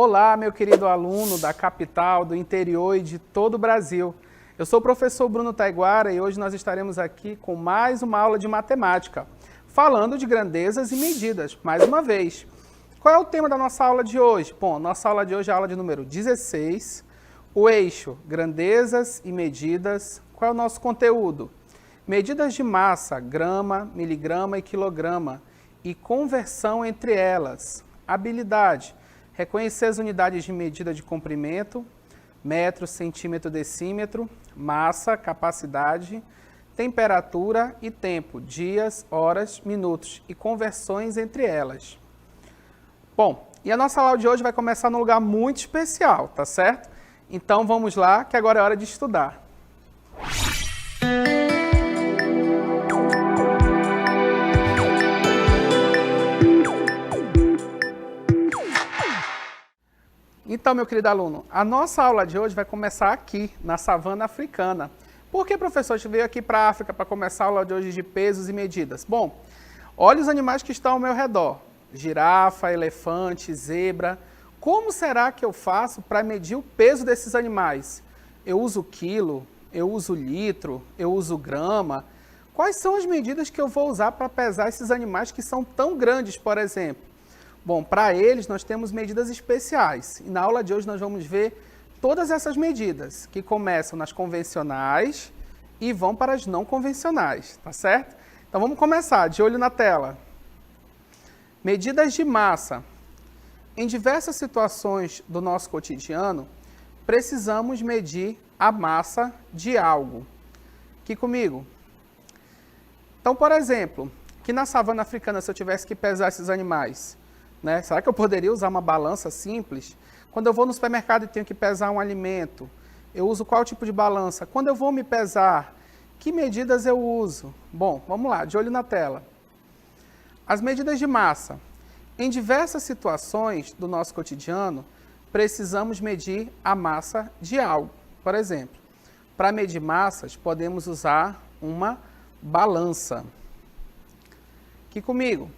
Olá, meu querido aluno da capital, do interior e de todo o Brasil. Eu sou o professor Bruno Taiguara e hoje nós estaremos aqui com mais uma aula de matemática, falando de grandezas e medidas, mais uma vez. Qual é o tema da nossa aula de hoje? Bom, nossa aula de hoje é a aula de número 16, o eixo grandezas e medidas. Qual é o nosso conteúdo? Medidas de massa, grama, miligrama e quilograma, e conversão entre elas. Habilidade. Reconhecer as unidades de medida de comprimento, metro, centímetro, decímetro, massa, capacidade, temperatura e tempo, dias, horas, minutos e conversões entre elas. Bom, e a nossa aula de hoje vai começar num lugar muito especial, tá certo? Então vamos lá, que agora é hora de estudar. Então, meu querido aluno, a nossa aula de hoje vai começar aqui, na savana africana. Por que, professor, a gente veio aqui para a África para começar a aula de hoje de pesos e medidas? Bom, olha os animais que estão ao meu redor. Girafa, elefante, zebra. Como será que eu faço para medir o peso desses animais? Eu uso quilo, eu uso litro, eu uso grama. Quais são as medidas que eu vou usar para pesar esses animais que são tão grandes, por exemplo? Bom, para eles nós temos medidas especiais e na aula de hoje nós vamos ver todas essas medidas que começam nas convencionais e vão para as não convencionais, tá certo? Então vamos começar, de olho na tela. Medidas de massa. Em diversas situações do nosso cotidiano, precisamos medir a massa de algo. Aqui comigo. Então, por exemplo, aqui na savana africana, se eu tivesse que pesar esses animais, né? Será que eu poderia usar uma balança simples? Quando eu vou no supermercado e tenho que pesar um alimento, eu uso qual tipo de balança? Quando eu vou me pesar, que medidas eu uso? Bom, vamos lá, de olho na tela. As medidas de massa. Em diversas situações do nosso cotidiano, precisamos medir a massa de algo. Por exemplo, para medir massas, podemos usar uma balança. Aqui comigo.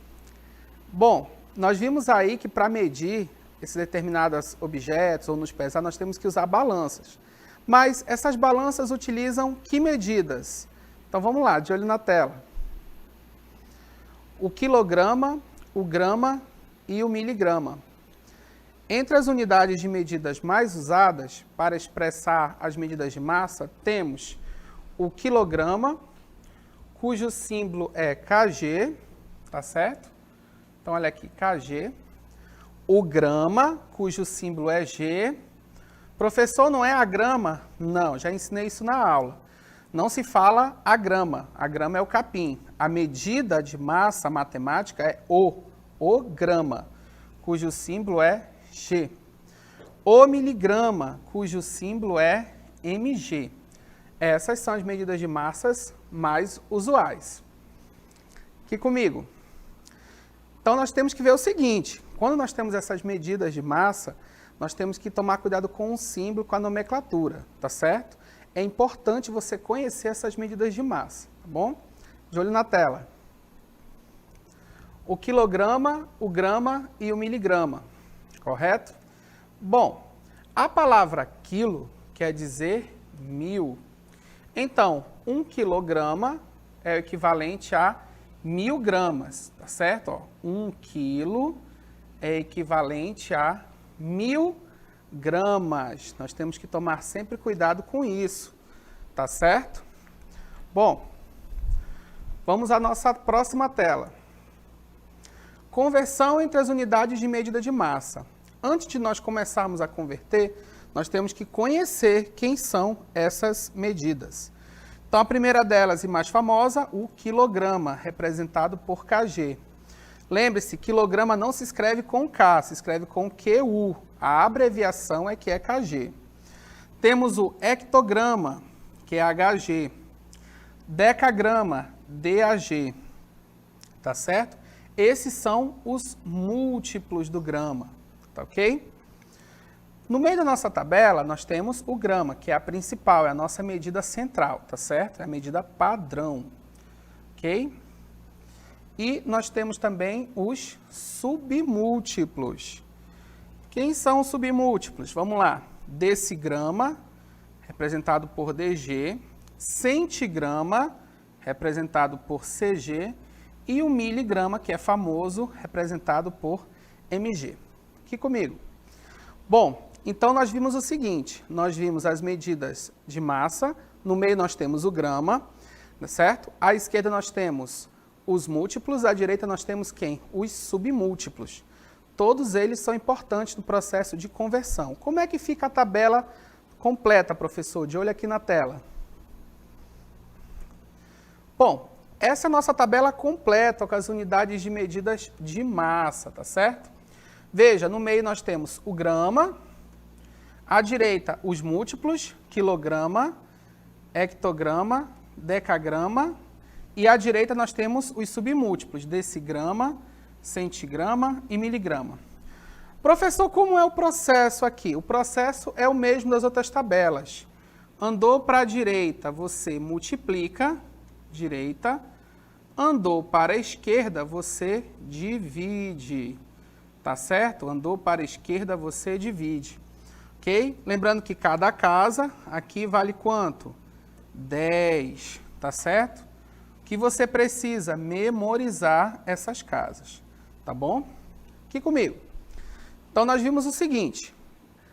Bom, nós vimos aí que para medir esses determinados objetos ou nos pesar, nós temos que usar balanças. Mas essas balanças utilizam que medidas? Então vamos lá, de olho na tela. O quilograma, o grama e o miligrama. Entre as unidades de medidas mais usadas para expressar as medidas de massa, temos o quilograma, cujo símbolo é kg, tá certo? Então, olha aqui, kg. O grama, cujo símbolo é G. Professor, não é a grama? Não, já ensinei isso na aula. Não se fala a grama é o capim. A medida de massa matemática é o grama, cujo símbolo é G. O miligrama, cujo símbolo é mg. Essas são as medidas de massas mais usuais. Aqui comigo. Então, nós temos que ver o seguinte, quando nós temos essas medidas de massa, nós temos que tomar cuidado com o símbolo, com a nomenclatura, tá certo? É importante você conhecer essas medidas de massa, tá bom? De olho na tela. O quilograma, o grama e o miligrama, correto? Bom, a palavra quilo quer dizer 1000. Então, 1 quilograma é o equivalente a 1000 gramas, tá certo? Ó, 1 quilo é equivalente a 1000 Nós temos que tomar sempre cuidado com isso, tá certo? Bom, Vamos à nossa próxima tela. Conversão entre as unidades de medida de massa. Antes de nós começarmos a converter, nós temos que conhecer quem são essas medidas. Então, a primeira delas e mais famosa, o quilograma, representado por kg. Lembre-se, quilograma não se escreve com K, se escreve com QU. A abreviação é que é kg. Temos o hectograma, que é HG. Decagrama, DAG. Tá certo? Esses são os múltiplos do grama, tá ok? No meio da nossa tabela, nós temos o grama, que é a principal, é a nossa medida central, tá certo? É a medida padrão, ok? E nós temos também os submúltiplos. Quem são os submúltiplos? Vamos lá. Decigrama, representado por DG, centigrama, representado por CG, e o miligrama, que é famoso, representado por MG. Aqui comigo. Bom, então nós vimos o seguinte, nós vimos as medidas de massa, no meio nós temos o grama, certo? À esquerda nós temos os múltiplos, à direita nós temos quem? Os submúltiplos. Todos eles são importantes no processo de conversão. Como é que fica a tabela completa, professor? De olho aqui na tela. Bom, essa é a nossa tabela completa com as unidades de medidas de massa, tá certo? Veja, no meio nós temos o grama, à direita os múltiplos, quilograma, hectograma, decagrama, e à direita nós temos os submúltiplos, decigrama, centigrama e miligrama. Professor, como é o processo aqui? O processo é o mesmo das outras tabelas. Andou para a direita, você multiplica, direita. Andou para a esquerda, você divide. Tá certo? Andou para a esquerda, você divide. Ok? Lembrando que cada casa aqui vale quanto? 10. Tá certo? Que você precisa memorizar essas casas. Tá bom? Aqui comigo. Então, nós vimos o seguinte.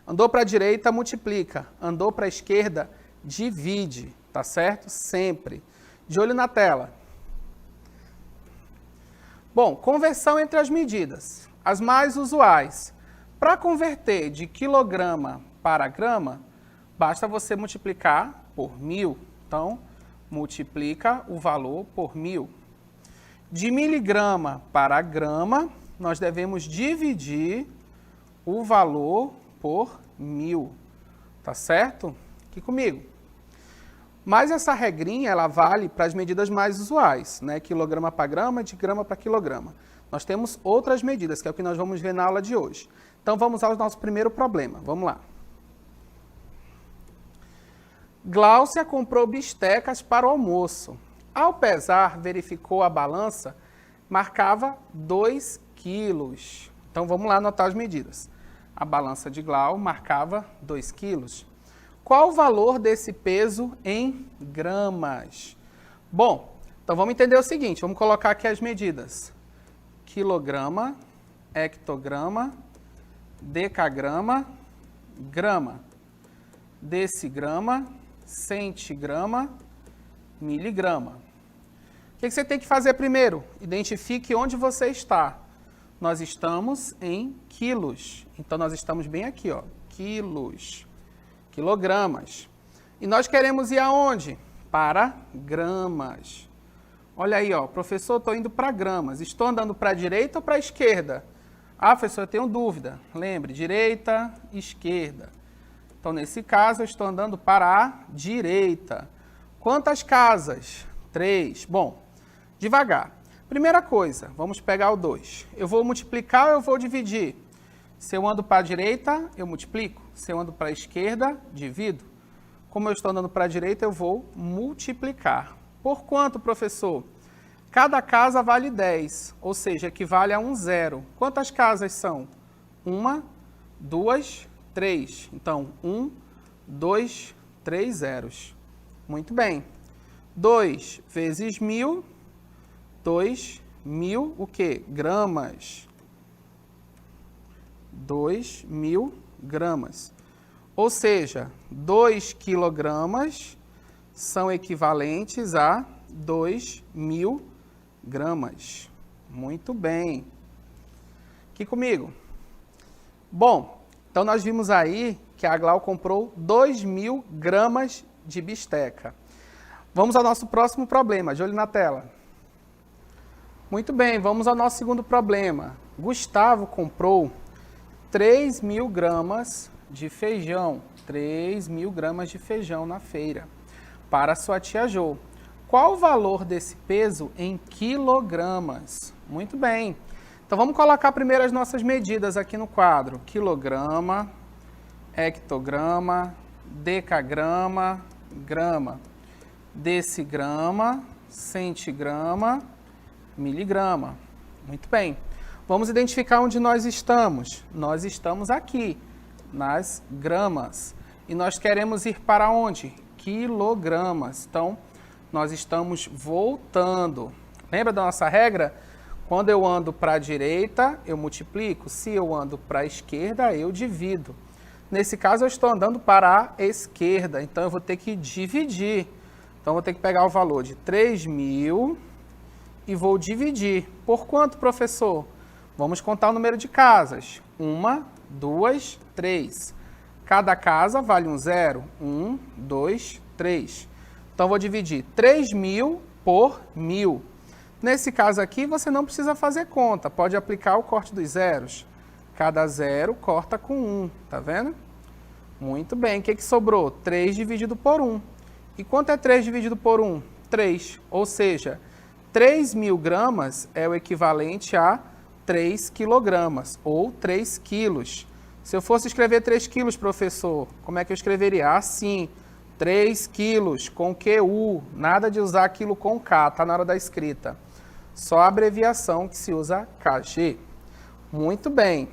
Andou para a direita, multiplica. Andou para a esquerda, divide. Tá certo? Sempre. De olho na tela. Bom, conversão entre as medidas. As mais usuais. Para converter de quilograma para grama, basta você multiplicar por 1000. Então, multiplica o valor por 1000. De miligrama para grama, nós devemos dividir o valor por 1000. Tá certo? Aqui comigo. Mas essa regrinha, ela vale para as medidas mais usuais, né? Quilograma para grama, de grama para quilograma. Nós temos outras medidas, que é o que nós vamos ver na aula de hoje. Então, vamos ao nosso primeiro problema. Vamos lá. Gláucia comprou bistecas para o almoço. Ao pesar, verificou a balança, marcava 2 quilos. Então, vamos lá anotar as medidas. A balança de Glau marcava 2 quilos. Qual o valor desse peso em gramas? Bom, então vamos entender o seguinte, vamos colocar aqui as medidas. Quilograma, hectograma, decagrama, grama, decigrama, centigrama, miligrama. O que você tem que fazer primeiro? Identifique onde você está. Nós estamos em quilos. Então, nós estamos bem aqui, ó, quilos, quilogramas. E nós queremos ir aonde? Para gramas. Olha aí, ó, professor, estou indo para gramas. Estou andando para a direita ou para a esquerda? Ah, professor, eu tenho dúvida. Lembre, direita, esquerda. Então, nesse caso, eu estou andando para a direita. Quantas casas? 3. Bom, devagar. Primeira coisa, vamos pegar o 2. Eu vou multiplicar ou eu vou dividir? Se eu ando para a direita, eu multiplico. Se eu ando para a esquerda, divido. Como eu estou andando para a direita, eu vou multiplicar. Por quanto, professor? Cada casa vale 10, ou seja, equivale a um zero. Quantas casas são? 1, 2, 3. Então, 1, 2, 3 zeros. Muito bem. 2 vezes 1000, 2.000, o quê? Gramas. 2.000 gramas. Ou seja, 2 quilogramas são equivalentes a 2.000 gramas. Muito bem. Aqui comigo. Bom, então nós vimos aí que a Glau comprou 2.000 gramas de bisteca. Vamos ao nosso próximo problema, de olho na tela. Muito bem, vamos ao nosso segundo problema. Gustavo comprou 3.000 gramas de feijão, 3.000 gramas de feijão na feira, para sua tia Jô. Qual o valor desse peso em quilogramas? Muito bem. Então vamos colocar primeiro as nossas medidas aqui no quadro. Quilograma, hectograma, decagrama, grama, decigrama, centigrama, miligrama. Muito bem. Vamos identificar onde nós estamos. Nós estamos aqui, nas gramas. E nós queremos ir para onde? Quilogramas. Então, nós estamos voltando. Lembra da nossa regra? Quando eu ando para a direita, eu multiplico. Se eu ando para a esquerda, eu divido. Nesse caso, eu estou andando para a esquerda. Então, eu vou ter que dividir. Então, eu vou ter que pegar o valor de 3.000 e vou dividir. Por quanto, professor? Vamos contar o número de casas. 1, 2, 3. Cada casa vale um zero. 1, 2, 3. Então, eu vou dividir 3.000 por 1.000. Nesse caso aqui, você não precisa fazer conta. Pode aplicar o corte dos zeros. Cada zero corta com 1. Tá vendo? Muito bem. O que sobrou? 3 dividido por 1. E quanto é 3 dividido por 1? 3. Ou seja, 3.000 gramas é o equivalente a 3 quilogramas, ou 3 quilos. Se eu fosse escrever 3 quilos, professor, como é que eu escreveria? Assim, 3 quilos, com QU, nada de usar quilo com K, tá na hora da escrita. Só a abreviação que se usa KG. Muito bem.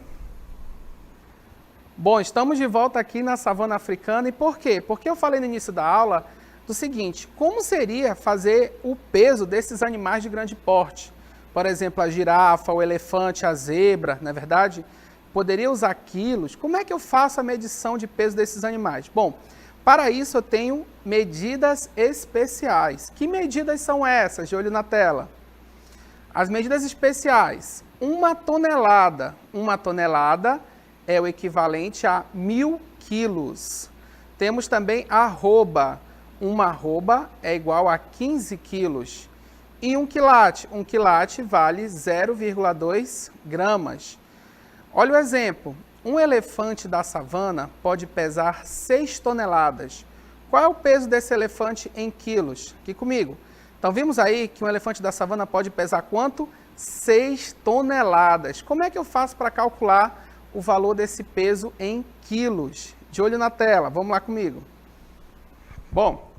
Bom, estamos de volta aqui na savana africana, e por quê? Porque eu falei no início da aula do seguinte, como seria fazer o peso desses animais de grande porte? Por exemplo, a girafa, o elefante, a zebra, não é verdade? Poderia usar quilos. Como é que eu faço a medição de peso desses animais? Bom, para isso eu tenho medidas especiais. Que medidas são essas? De olho na tela. As medidas especiais. 1 tonelada. 1 tonelada é o equivalente a 1.000 quilos. Temos também a arroba. Uma arroba é igual a 15 quilos. E um quilate vale 0,2 gramas. Olha o exemplo. Um elefante da savana pode pesar 6 toneladas. Qual é o peso desse elefante em quilos? Aqui comigo. Então, vimos aí que um elefante da savana pode pesar quanto? 6 toneladas. Como é que eu faço para calcular o valor desse peso em quilos? De olho na tela. Vamos lá comigo. Bom,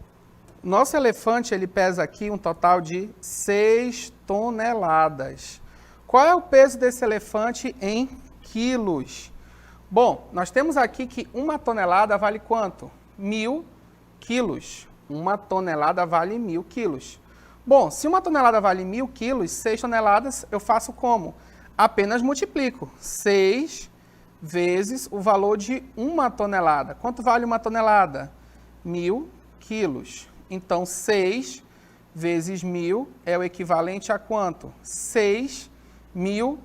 nosso elefante ele pesa aqui um total de 6 toneladas. Qual é o peso desse elefante em quilos? Bom, nós temos aqui que 1 tonelada vale quanto? 1.000 quilos. 1 tonelada vale 1.000 quilos. Bom, se 1 tonelada vale 1.000 quilos, 6 toneladas eu faço como? Apenas multiplico. 6 vezes o valor de 1 tonelada. Quanto vale 1 tonelada? 1.000 quilos. Então, 6 vezes 1.000 é o equivalente a quanto? 6.000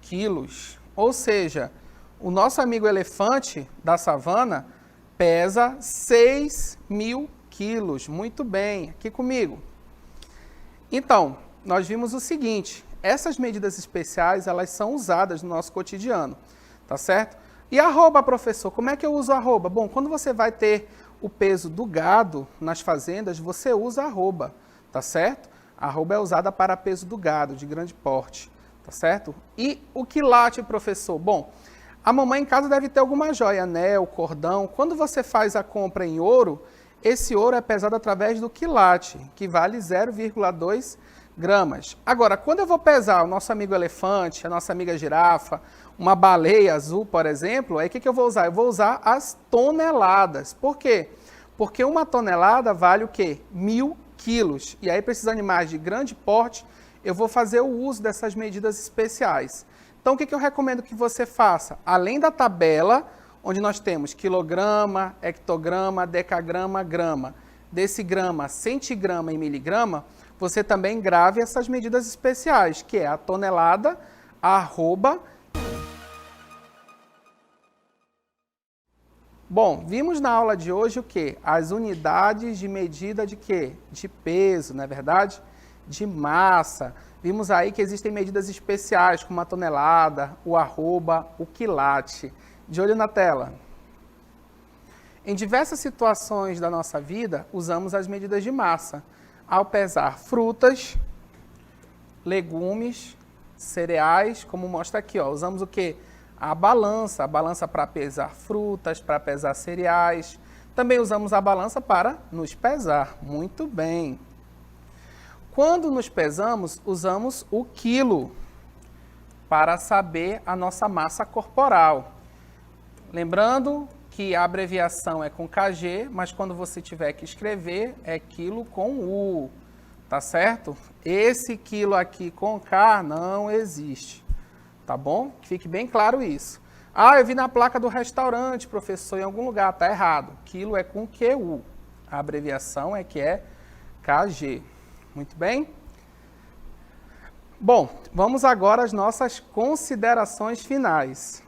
quilos. Ou seja, o nosso amigo elefante da savana pesa 6.000 quilos. Muito bem, aqui comigo. Então, nós vimos o seguinte, essas medidas especiais, elas são usadas no nosso cotidiano, tá certo? E arroba, professor, como é que eu uso arroba? Bom, quando você vai ter o peso do gado nas fazendas, você usa arroba, tá certo? A arroba é usada para peso do gado, de grande porte, tá certo? E o quilate, professor? Bom, a mamãe em casa deve ter alguma joia, anel, cordão. Quando você faz a compra em ouro, esse ouro é pesado através do quilate, que vale 0,2 gramas. Agora, quando eu vou pesar o nosso amigo elefante, a nossa amiga girafa, uma baleia azul, por exemplo, aí o que eu vou usar? Eu vou usar as toneladas. Por quê? Porque 1 tonelada vale o quê? 1.000 quilos. E aí, para esses animais de grande porte, eu vou fazer o uso dessas medidas especiais. Então, o que eu recomendo que você faça? Além da tabela, onde nós temos quilograma, hectograma, decagrama, grama, decigrama, centigrama e miligrama, você também grave essas medidas especiais, que é a tonelada, a arroba. Bom, vimos na aula de hoje o quê? As unidades de medida de quê? De peso, não é verdade? De massa. Vimos aí que existem medidas especiais, como a tonelada, o arroba, o quilate. De olho na tela. Em diversas situações da nossa vida, usamos as medidas de massa. Ao pesar frutas, legumes, cereais, como mostra aqui, ó, usamos o quê? A balança para pesar frutas, para pesar cereais. Também usamos a balança para nos pesar. Muito bem. Quando nos pesamos, usamos o quilo para saber a nossa massa corporal. Lembrando que a abreviação é com kg, mas quando você tiver que escrever, é quilo com U, tá certo? Esse quilo aqui com K não existe, tá bom? Fique bem claro isso. Ah, eu vi na placa do restaurante, professor, em algum lugar, tá errado. Quilo é com QU, a abreviação é que é kg. Muito bem? Bom, vamos agora às nossas considerações finais.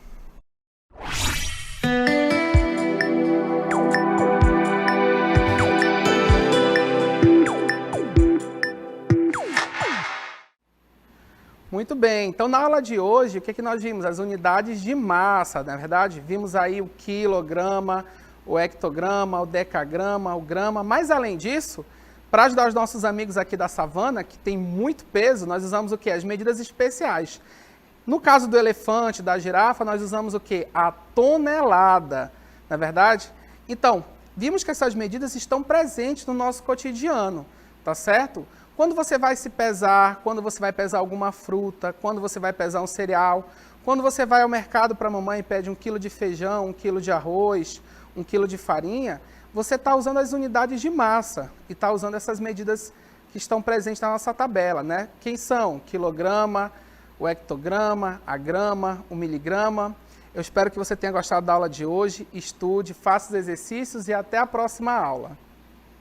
Muito bem, então na aula de hoje, o que nós vimos? As unidades de massa, na verdade? Vimos aí o quilograma, o hectograma, o decagrama, o grama, mas além disso, para ajudar os nossos amigos aqui da savana, que tem muito peso, nós usamos o quê? As medidas especiais. No caso do elefante, da girafa, nós usamos o quê? A tonelada, não é verdade? Então, vimos que essas medidas estão presentes no nosso cotidiano, tá certo? Quando você vai se pesar, quando você vai pesar alguma fruta, quando você vai pesar um cereal, quando você vai ao mercado para a mamãe e pede 1 quilo de feijão, 1 quilo de arroz, 1 quilo de farinha, você está usando as unidades de massa e está usando essas medidas que estão presentes na nossa tabela, né? Quem são? Quilograma, o hectograma, a grama, o miligrama. Eu espero que você tenha gostado da aula de hoje. Estude, faça os exercícios e até a próxima aula.